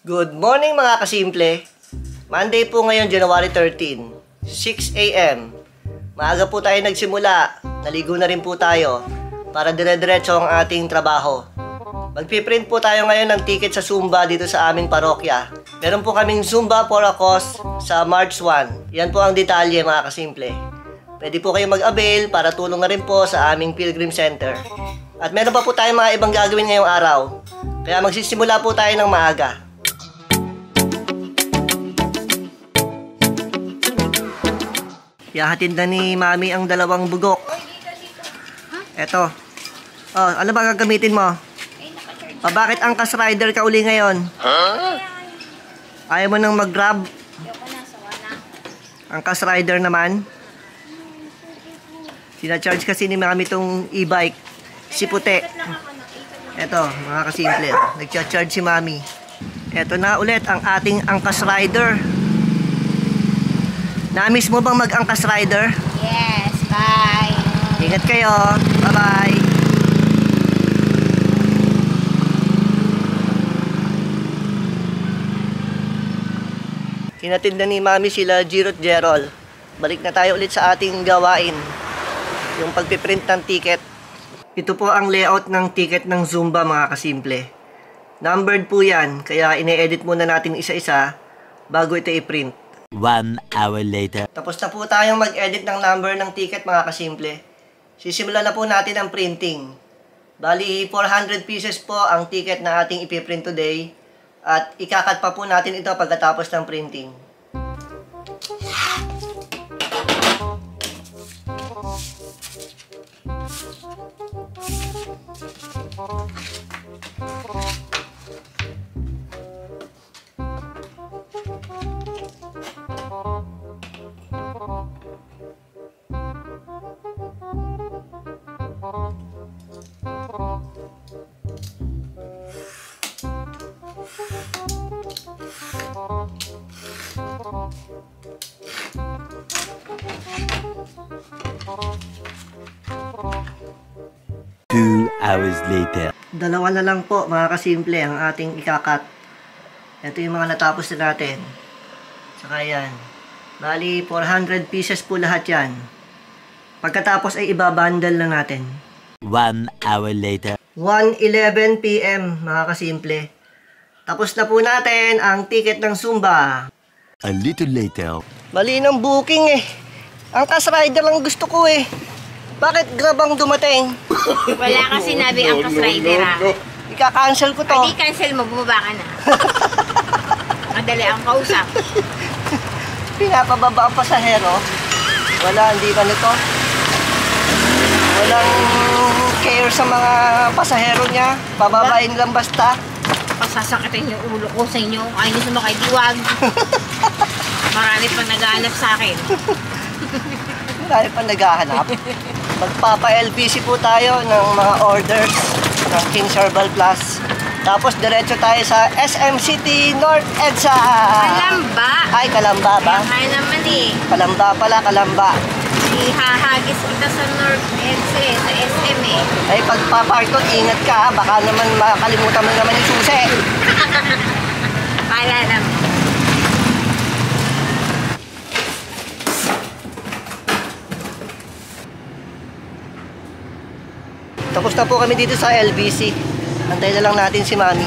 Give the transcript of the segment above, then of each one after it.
Good morning mga kasimple. Monday po ngayon, January 13, 6 a.m. Maaga po tayo nagsimula. Naligo na rin po tayo para dire-diretso ang ating trabaho. Magpiprint po tayo ngayon ng ticket sa Zumba dito sa aming parokya. Meron po kaming Zumba for a Cause sa March 1. Yan po ang detalye mga kasimple. Pwede po kayong mag-avail para tulong na rin po sa aming Pilgrim Center. At meron pa po tayong mga ibang gagawin ngayong araw. Kaya magsisimula po tayo ng maaga. Yahatid na ni Mami ang dalawang bugok. Eto. Oh, ano ba gagamitin mo? Bakit angkas rider ka uli ngayon? Ayaw mo nang mag-grab? Angkas rider naman? Sina-charge kasi ni Mami itong e-bike. Si Puti. Eto, mga kasimple. Nagcha-charge si Mami. Eto na ulit ang ating angkas rider. Na-miss mo bang mag-angkas rider? Yes, bye. Ingat kayo. Bye-bye. Hinatid na ni Mami sila Jiro at Gerald. Balik na tayo ulit sa ating gawain. Yung pagpiprint ng ticket. Ito po ang layout ng ticket ng Zumba mga kasimple. Numbered po yan, kaya ine-edit muna natin isa-isa bago ito i-print. 1 hour later. Tapos na po tayong mag-edit ng number ng ticket mga kasimple. Sisimulan na po natin ang printing. Bali, 400 pieces po ang ticket na ating ipiprint today. At ikakat pa po natin ito pagkatapos ng printing. Hours later. Dalawa na lang po mga kasimple ang ating ikakat. Ito yung mga natapos na natin. Saka yan. Bali 400 pieces po lahat yan. Pagkatapos ay ibabundle na natin. 1 hour later. 1:11 PM mga kasimple. Tapos na po natin ang ticket ng Zumba. A little later. Mali ng booking eh. Ang angkas rider lang gusto ko eh. Bakit Grab ang dumating? Wala kang sinabi ang rider ah. Ika-cancel ko to. Hindi cancel mo, bumaba ka na. Madali ang kausap. Pinapababa ang pasahero. Wala, hindi ba nito? Walang care sa mga pasahero niya. Bababain lang basta. Pasasakitin yung ulo ko sa inyo. Ay, gusto mo kay Diwag. Marami pang naghahanap sa akin. Marami pang naghahanap. Magpapa-LBC po tayo ng mga orders ng King's Herbal Plus. Tapos diretso tayo sa SM City North EDSA. Kalamba. Ay, Kalamba ba? Kaya naman eh. Kalamba pala, Kalamba. Ihahagis kita sa North EDSA eh, sa SM eh. Ay, pagpapark ko, ingat ka ha. Baka naman makalimutan mo naman yung susi. Pala naman. Tapos na po kami dito sa LBC. Antay na lang natin si Mami.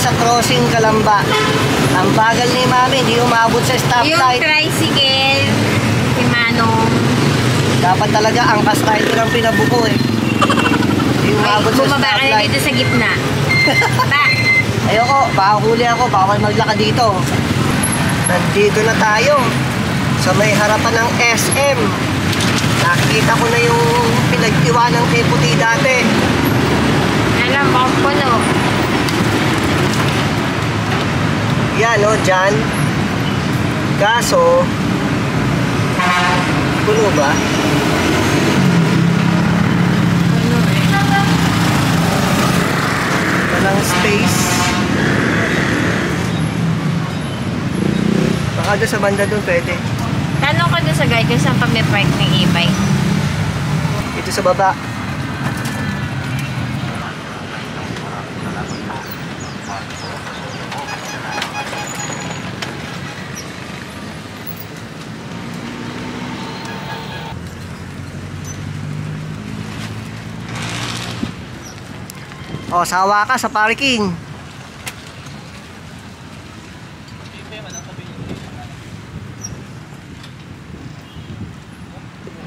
sa crossing Kalamba. Ang bagal ni Mami, hindi umabot sa Yung stoplight. tricycle, si Manong. Dapat talaga angkas rider ang pinabuko eh. Hindi umabot sa Bumaba ka na stoplight. dito sa gitna. Ba? Ayoko, baka huli ako, bawal maglakad dito. Nandito na tayo sa may harapan ng SM. Nakikita ko na yung pinag-iwanang kay Puti dati. Alam, baka puno. Yan o, dyan. Kaso, puno ba? Puno eh. Walang space. Baka doon sa banda doon pwede. Tanong ko doon sa guide kung saan kami park ng e-bike. Ito sa baba. O, sawa ka sa parking.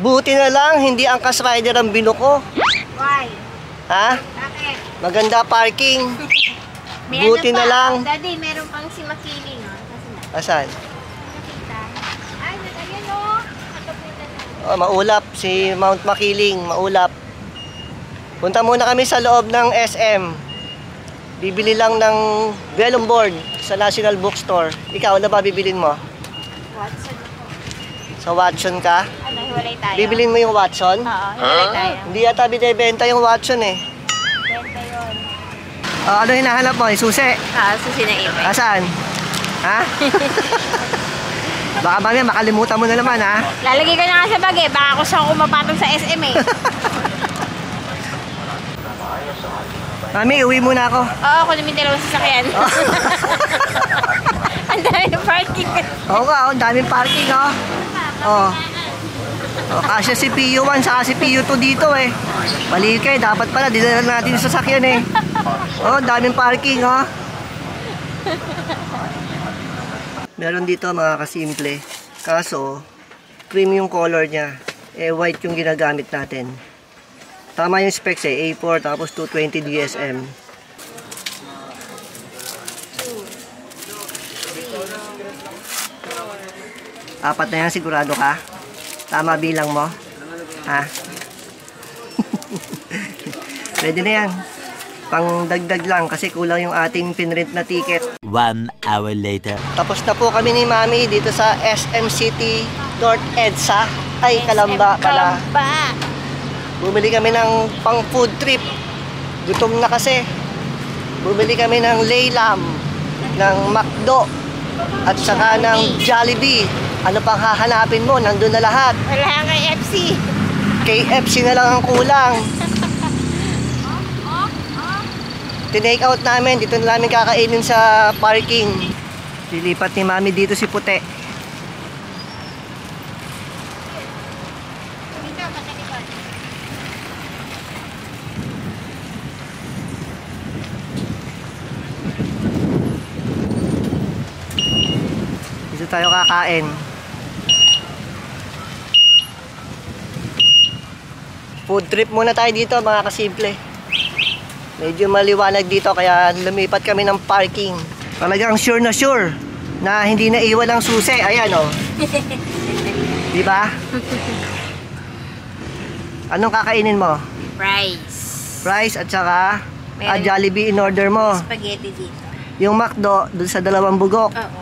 Buti na lang, hindi angkas rider ang binuko. Why? Ha? Bakit? Maganda parking. May Buti ano na pa. lang. Daddy, meron pang si Makiling. Oh. Kasi na. Asan? Nakita. Ay, ayun o. Katapunan na. Oh, maulap. Si Mount Makiling, maulap. Punta muna kami sa loob ng SM. Bibili lang ng vellum board sa National Bookstore. Ikaw, ano ba bibilin mo? Watson ako. Sa Watson ka? Ano, hiwalay tayo? Bibilin mo yung Watson? Oo, hiwalay tayo. Hindi yata binibenta yung Watson eh. Benta yun. Ano hinahanap mo? Susi? Susi na e-bike. Asan? Ha? Baka mamaya makalimutan mo na naman ha? Lalagay ko na nga sa bag eh. Baka ako saan kumapatong sa SM eh. Mami, uwi muna ako. Oo, ako namin dalawang sasakyan. Ang dami ng parking. Oo nga, ang daming parking oh. Oh. Oh, kasya si PU1 saka si PU2 dito eh. Mali kayo, dapat pala dinala natin yung sasakyan eh. Oh, ang daming parking oh. Meron dito mga kasimple. Kaso, cream yung color niya. Eh, white yung ginagamit natin. Tama yung specs eh, A4 tapos 220 DSM. Apat na yan, sigurado ka? Tama bilang mo? Ha? Pwede na yan. Pang dagdag lang kasi kulang yung ating pinrent na ticket. 1 hour later. Tapos na po kami ni Mami dito sa SM City North EDSA. Ay, Kalamba pala. Kalamba. Bumili kami ng pang food trip. Gutom na kasi. Bumili kami ng Laylam, ng McDo, at saka ng Jollibee. Ano pang hahanapin mo? Nandun na lahat. Wala kang FC. KFC na lang ang kulang. Tinake out namin. Dito na namin kakainin sa parking. Lilipat ni Mami dito si Puti. Dito, matalikod. Dito tayo kakain. Food trip muna tayo dito mga kasimple. Medyo maliwanag dito kaya lumipat kami ng parking. Talagang sure na hindi na iwan ang susi. Ayan oh. Di ba? Anong kakainin mo? Rice. Rice at saka Meron- Jollibee in order mo. Spaghetti dito. Yung McDo dun sa dalawang bugok. Oo.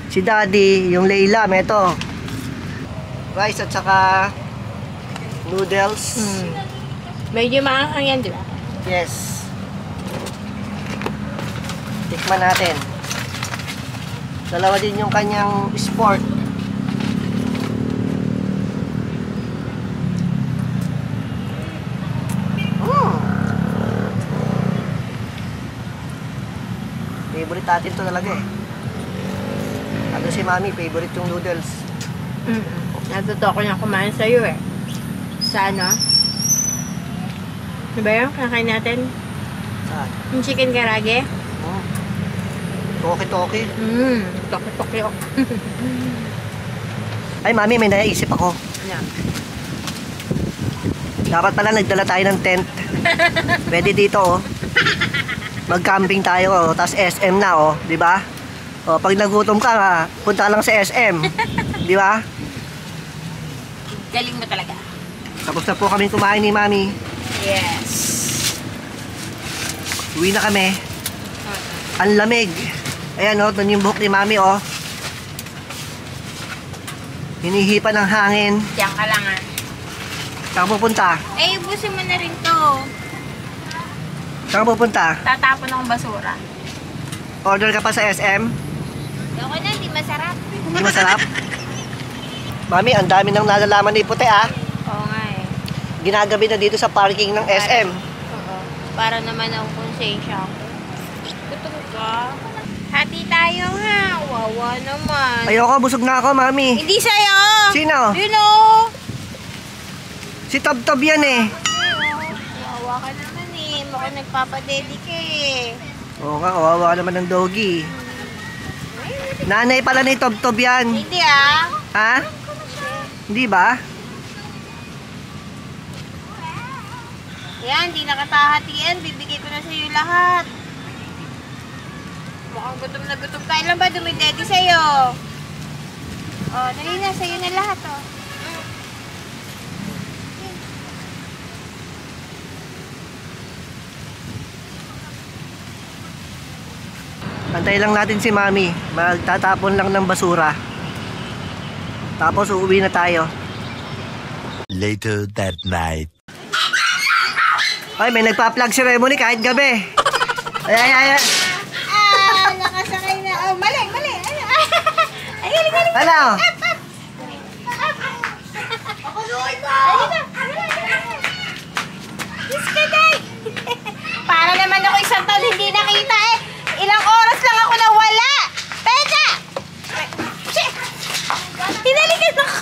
Si Daddy, yung Laylam, ito. Rice at saka noodles. Medyo maanghang yan, di ba? Yes. Tikman natin. Dalawa din yung kanyang sport. Favorite natin to talaga eh. Ano si Mami, favorite yung noodles. Natuto ko na kumain sa'yo eh. Sa ano? Ano ba yun? Kakain natin? Saan? Yung chicken karage? Toki-toki. Toki-toki ako. Ay, mami, may naisip ako. Yan. Dapat pala nagdala tayo ng tent. Pwede dito, oh. Mag-camping tayo, oh. Tapos SM na, oh. Di ba? Oh, pag nagutom ka, punta lang sa SM. Di ba? Galing mo talaga. Tapos na po kami kumain ni mami. Yes. Uwi na kami. Ang lamig. Ayan, oh. Doon yung buhok ni mami, oh. Hinihipa ng hangin. Diyan ka lang, ah. Saan ka pupunta? Eh, ubusin mo na rin to. Saan ka pupunta? Tatapon akong basura. Order ka pa sa SM? Okay na, hindi masarap. Hindi masarap? Mami, ang dami nang nalalaman ni Puti, ah. Oo nga eh. Ginagabi na dito sa parking ng SM. Oo. Para naman ang konsensya ko. Gutom ka? Hati tayo ha. Wawa naman. Ayoko, busog na ako, mami. Hindi sa'yo. Sino? You know. Si Tob-Tob yan, eh. Wawa ka naman eh. Mukhang nagpapadedi ka eh. Oo nga, kawawa naman ng doggy. Nanay pala ni Tob-Tob yan. Hindi ah. Ha? Hindi ba? Yan, hindi nakatahati yan. Bibigay ko na sa'yo lahat. Mukhang gutom na gutom ka. Ilan ba dumidedi sa'yo? Oh, dali na. Sa'yo na lahat oh. Antay lang natin si mami. Magtatapon lang ng basura. Tapos uuwi na tayo. Later that night. Ay, may nagpa-plug ceremony kahit gabi. Ay. Ah, nakasakay na. Oh, mali. Ay, galing. Ano? Ako doon ba? Diyos ka, day. Para naman ako isang taon hindi nakita eh. Ilang oras lang ako nawala. Teka! Hinalikan ako.